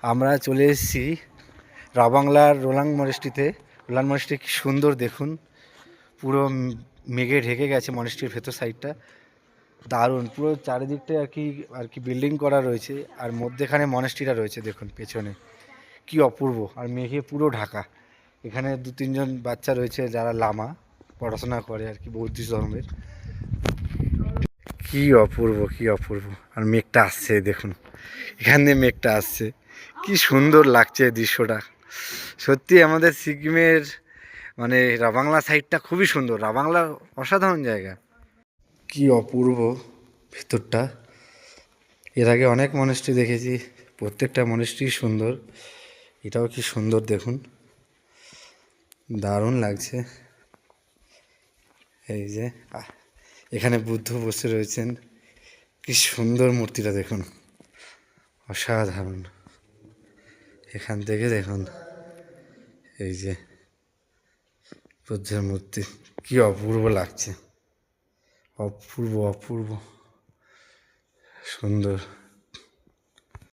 আমরা চলে এসেছি রাবাংলার রোলাং মনেস্ট্রিতে। রোলাং মনেস্ট্রি কি সুন্দর দেখুন, পুরো মেঘে ঢেকে গেছে মনেস্ট্রির ভেতর সাইডটা। দারুণ, পুরো চারিদিকটা আর কি বিল্ডিং করা রয়েছে, আর মধ্যেখানে মনেস্ট্রিটা রয়েছে দেখুন পেছনে, কি অপূর্ব। আর মেঘে পুরো ঢাকা। এখানে 2-3 জন বাচ্চা রয়েছে যারা লামা পড়াশোনা করে আর কি, বৌদ্ধ ধর্মের। কি অপূর্ব, কি অপূর্ব। আর মেঘটা আসছে দেখুন, এখান দিয়ে মেঘটা আসছে, কি সুন্দর লাগছে দৃশ্যটা। সত্যি আমাদের সিকিমের মানে রাবাংলা সাইডটা খুবই সুন্দর। রাবাংলা অসাধারণ জায়গা, কি অপূর্ব ভেতরটা। এর আগে অনেক মনেস্ট্রি দেখেছি, প্রত্যেকটা মনেস্ট্রি সুন্দর। এটাও কি সুন্দর দেখুন, দারুণ লাগছে। এই যে এখানে বুদ্ধ বসে রয়েছেন, কি সুন্দর মূর্তিটা দেখুন, অসাধারণ। এখান থেকে দেখুন এই যে বুদ্ধের মূর্তি, কি অপূর্ব লাগছে, অপূর্ব অপূর্ব সুন্দর।